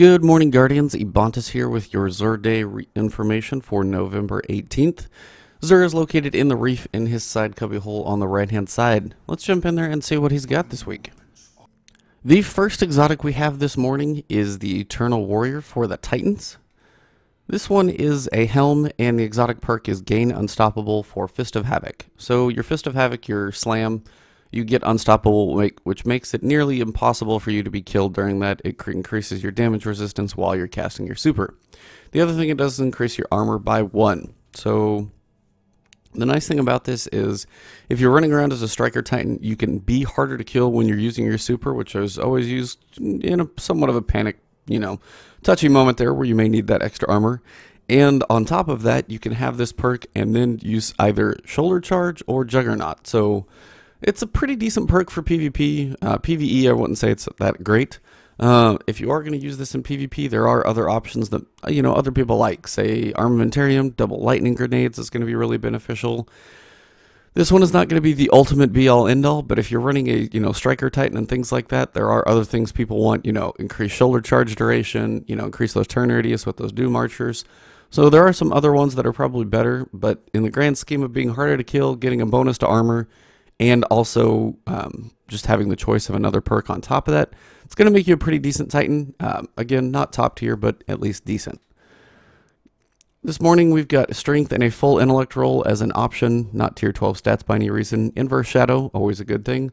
Good morning, Guardians. Ebontis here with your Zur Day information for November 18th. Zur is located in the reef in his side cubbyhole on the right-hand side. Let's jump in there and see what he's got this week. The first exotic we have this morning is the Eternal Warrior for the Titans. This one is a Helm, and the exotic perk is Gain Unstoppable for Fist of Havoc. So your Fist of Havoc, your slam, you get Unstoppable, which makes it nearly impossible for you to be killed during that. It increases your damage resistance while you're casting your super. The other thing it does is increase your armor by 1. So the nice thing about this is if you're running around as a Striker Titan, you can be harder to kill when you're using your super, which is always used in a somewhat of a panic, touchy moment there where you may need that extra armor. And on top of that, you can have this perk and then use either Shoulder Charge or Juggernaut. So it's a pretty decent perk for PvP. PvE, I wouldn't say it's that great. If you are going to use this in PvP, there are other options that, other people like. Say Armamentarium, double lightning grenades is going to be really beneficial. This one is not going to be the ultimate be-all, end-all, but if you're running a, Striker Titan and things like that, there are other things people want, increase shoulder charge duration, increase those turn radius with those Doom Archers. So there are some other ones that are probably better, but in the grand scheme of being harder to kill, getting a bonus to armor, and also just having the choice of another perk on top of that, it's going to make you a pretty decent Titan. Again, not top tier, but at least decent. This morning we've got Strength and a full Intellect roll as an option, not tier 12 stats by any reason. Inverse Shadow, always a good thing.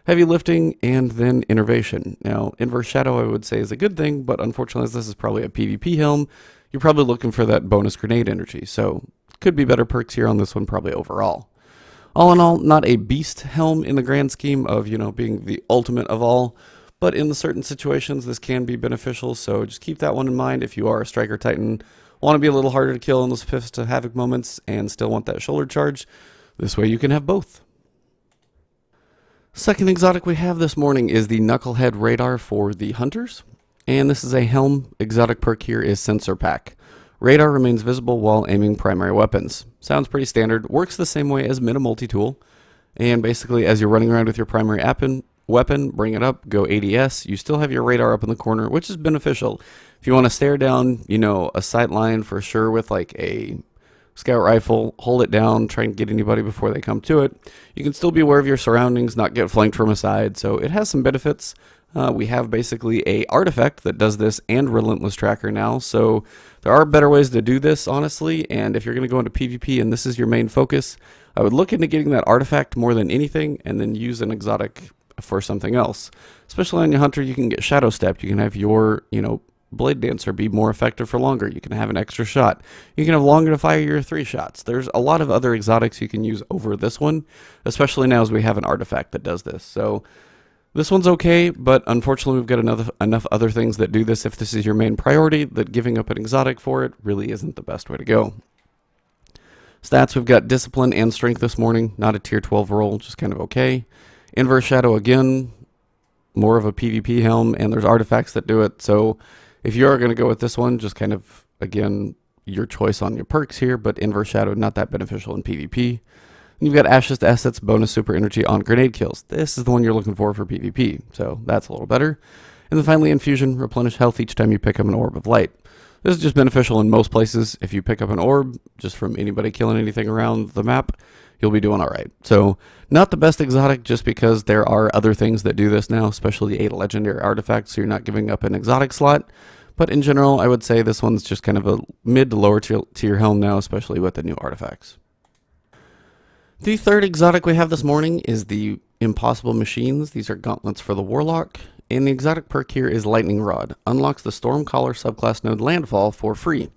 Heavy Lifting, and then Innervation. Now, Inverse Shadow I would say is a good thing, but unfortunately as this is probably a PvP Helm, you're probably looking for that bonus grenade energy. So, could be better perks here on this one probably overall. All in all, not a beast Helm in the grand scheme of, being the ultimate of all, but in the certain situations, this can be beneficial, so just keep that one in mind if you are a Striker Titan, want to be a little harder to kill in those Fist of Havoc moments, and still want that shoulder charge. This way you can have both. Second exotic we have this morning is the Knucklehead Radar for the Hunters, and this is a Helm. Exotic perk here is Sensor Pack. Radar remains visible while aiming primary weapons. Sounds pretty standard, works the same way as Mina Multi-Tool, and basically as you're running around with your primary weapon, bring it up, go ADS, you still have your radar up in the corner, which is beneficial. If you want to stare down, a sight line for sure with like a scout rifle, hold it down, try and get anybody before they come to it. You can still be aware of your surroundings, not get flanked from a side, so it has some benefits. We have basically a artifact that does this and Relentless Tracker now, so there are better ways to do this, honestly, and if you're going to go into PvP and this is your main focus, I would look into getting that artifact more than anything and then use an exotic for something else. Especially on your Hunter, you can get Shadow Step, you can have your, Blade Dancer be more effective for longer, you can have an extra shot, you can have longer to fire your 3 shots. There's a lot of other exotics you can use over this one, especially now as we have an artifact that does this, so this one's okay, but unfortunately we've got enough other things that do this if this is your main priority, that giving up an exotic for it really isn't the best way to go. Stats, we've got Discipline and Strength this morning, not a tier 12 roll, just kind of okay. Inverse Shadow again, more of a PvP Helm, and there's artifacts that do it, so if you are going to go with this one, just kind of, again, your choice on your perks here, but Inverse Shadow not that beneficial in PvP. And you've got Ashes to Assets, bonus super energy on grenade kills. This is the one you're looking for PvP, so that's a little better. And then finally, Infusion, replenish health each time you pick up an Orb of Light. This is just beneficial in most places. If you pick up an orb, just from anybody killing anything around the map, you'll be doing alright. So, not the best exotic just because there are other things that do this now, especially 8 legendary artifacts, so you're not giving up an exotic slot. But in general, I would say this one's just kind of a mid to lower tier Helm now, especially with the new artifacts. The third exotic we have this morning is the Impossible Machines. These are Gauntlets for the Warlock, and the exotic perk here is Lightning Rod. Unlocks the Stormcaller subclass node Landfall for free.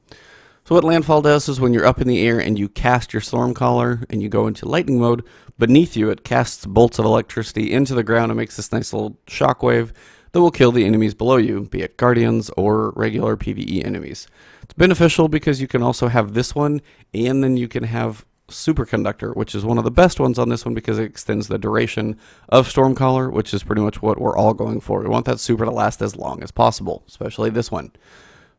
So what Landfall does is when you're up in the air and you cast your Stormcaller and you go into lightning mode, beneath you it casts bolts of electricity into the ground and makes this nice little shockwave that will kill the enemies below you, be it Guardians or regular PvE enemies. It's beneficial because you can also have this one, and then you can have Superconductor, which is one of the best ones on this one because it extends the duration of Stormcaller, which is pretty much what we're all going for. We want that super to last as long as possible, especially this one.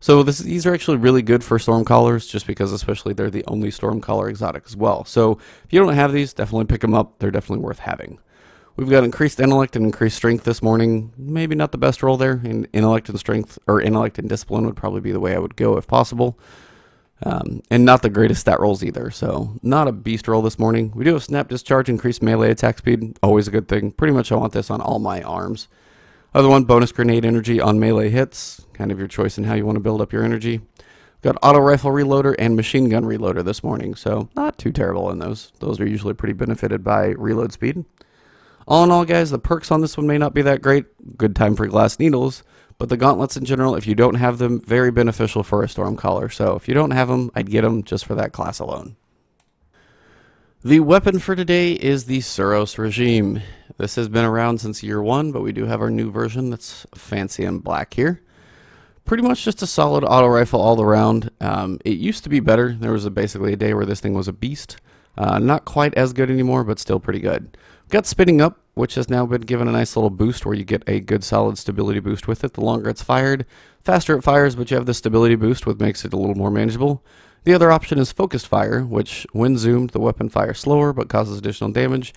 So these are actually really good for Stormcallers just because especially they're the only Stormcaller exotic as well. So if you don't have these, definitely pick them up. They're definitely worth having. We've got increased intellect and increased strength this morning. Maybe not the best roll there. In intellect and strength, or intellect and discipline would probably be the way I would go if possible. And not the greatest stat rolls either, so not a beast roll this morning. We do have snap discharge, increased melee attack speed, always a good thing. Pretty much I want this on all my arms. Other one, bonus grenade energy on melee hits, kind of your choice in how you want to build up your energy. Got auto rifle reloader and machine gun reloader this morning, so not too terrible in those. Those are usually pretty benefited by reload speed. All in all, guys, the perks on this one may not be that great. Good time for glass needles. But the gauntlets in general, if you don't have them, very beneficial for a Stormcaller. So if you don't have them, I'd get them just for that class alone. The weapon for today is the Suros regime. This has been around since year 1, but we do have our new version that's fancy and black here. Pretty much just a solid auto rifle all around. It used to be better. There was basically a day where this thing was a beast. Not quite as good anymore, but still pretty good. Got spinning up, which has now been given a nice little boost where you get a good solid stability boost with it. The longer it's fired, faster it fires, but you have the stability boost, which makes it a little more manageable. The other option is focused fire, which when zoomed, the weapon fires slower but causes additional damage,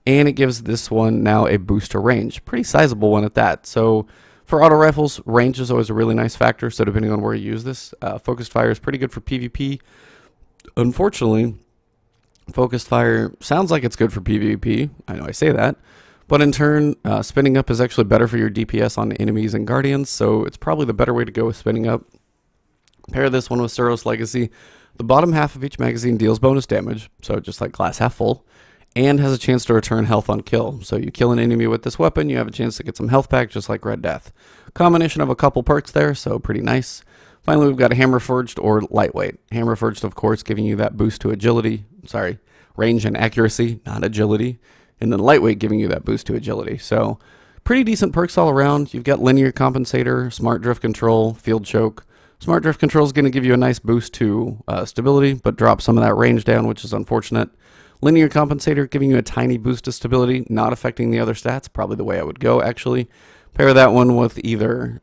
and it gives this one now a boost to range. Pretty sizable one at that. So for auto rifles, range is always a really nice factor, so depending on where you use this, focused fire is pretty good for PvP. Unfortunately, focused fire sounds like it's good for PvP. I know I say that. But in turn, spinning up is actually better for your DPS on enemies and guardians, so it's probably the better way to go with spinning up. Pair this one with Suros Legacy. The bottom half of each magazine deals bonus damage, so just like glass half full, and has a chance to return health on kill. So you kill an enemy with this weapon, you have a chance to get some health back, just like Red Death. Combination of a couple perks there, so pretty nice. Finally, we've got a Hammer Forged or Lightweight. Hammer Forged, of course, giving you that boost to agility. Sorry, range and accuracy, not agility. And then Lightweight giving you that boost to agility. So pretty decent perks all around. You've got Linear Compensator, Smart Drift Control, Field Choke. Smart Drift Control is going to give you a nice boost to stability, but drop some of that range down, which is unfortunate. Linear Compensator giving you a tiny boost to stability, not affecting the other stats. Probably the way I would go, actually. Pair that one with either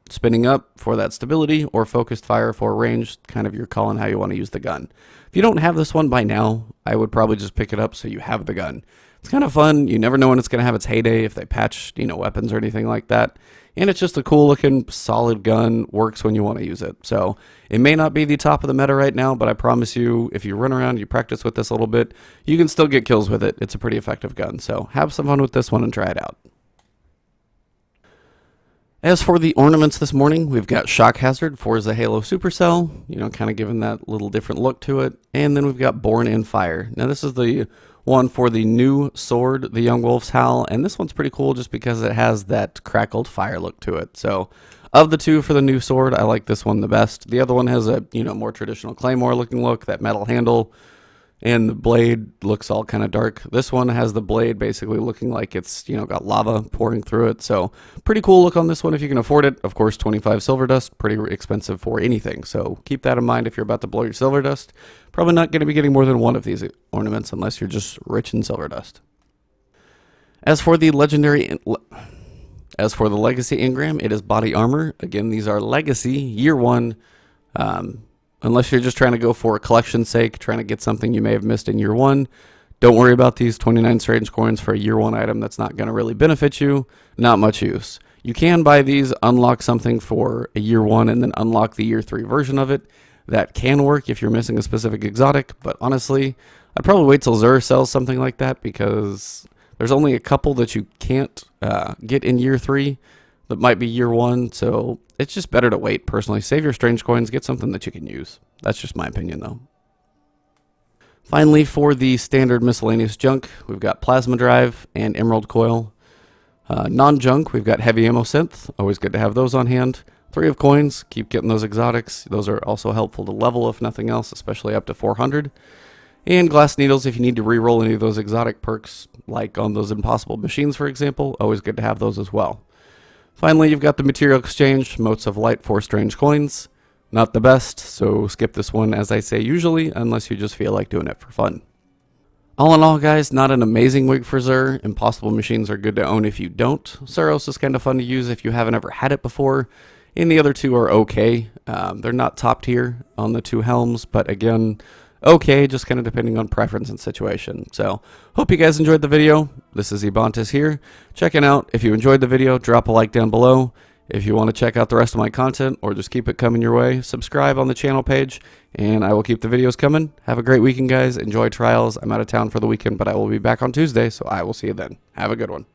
spinning up for that stability or focused fire for range, kind of your call on how you want to use the gun. If you don't have this one by now, I would probably just pick it up so you have the gun. It's kind of fun. You never know when it's going to have its heyday if they patch, weapons or anything like that. And it's just a cool looking, solid gun, works when you want to use it. So it may not be the top of the meta right now, but I promise you, if you run around, you practice with this a little bit, you can still get kills with it. It's a pretty effective gun. So have some fun with this one and try it out. As for the ornaments this morning, we've got Shock Hazard for the Halo Supercell, kind of giving that little different look to it. And then we've got Born in Fire. Now this is the one for the new sword, the Young Wolf's Howl, and this one's pretty cool just because it has that crackled fire look to it. So of the two for the new sword, I like this one the best. The other one has a, more traditional Claymore looking look, that metal handle. And the blade looks all kind of dark. This one has the blade basically looking like it's, got lava pouring through it. So pretty cool look on this one if you can afford it. Of course, 25 silver dust, pretty expensive for anything. So keep that in mind if you're about to blow your silver dust. Probably not going to be getting more than one of these ornaments unless you're just rich in silver dust. As for the legacy Engram, it is body armor. Again, these are legacy, year 1. Unless you're just trying to go for a collection's sake, trying to get something you may have missed in year 1. Don't worry about these 29 strange coins for a year 1 item that's not going to really benefit you. Not much use. You can buy these, unlock something for a year 1, and then unlock the year 3 version of it. That can work if you're missing a specific exotic, but honestly, I'd probably wait till Xur sells something like that because there's only a couple that you can't get in year 3 that might be year 1, so it's just better to wait, personally. Save your strange coins, get something that you can use. That's just my opinion, though. Finally, for the standard miscellaneous junk, we've got Plasma Drive and Emerald Coil. Non-junk, we've got Heavy Ammo Synth. Always good to have those on hand. 3 of coins, keep getting those exotics. Those are also helpful to level, if nothing else, especially up to 400. And Glass Needles, if you need to re-roll any of those exotic perks, like on those Impossible Machines, for example, always good to have those as well. Finally, you've got the Material Exchange, Motes of Light for strange coins. Not the best, so skip this one as I say usually, unless you just feel like doing it for fun. All in all, guys, not an amazing week for Xur. Impossible Machines are good to own if you don't. Suros is kind of fun to use if you haven't ever had it before. And the other two are okay. They're not top tier on the 2 Helms, but again, okay, just kind of depending on preference and situation. So, hope you guys enjoyed the video. This is Ebontis here, checking out. If you enjoyed the video, drop a like down below. If you want to check out the rest of my content or just keep it coming your way, subscribe on the channel page, and I will keep the videos coming. Have a great weekend, guys. Enjoy trials. I'm out of town for the weekend, but I will be back on Tuesday, so I will see you then. Have a good one.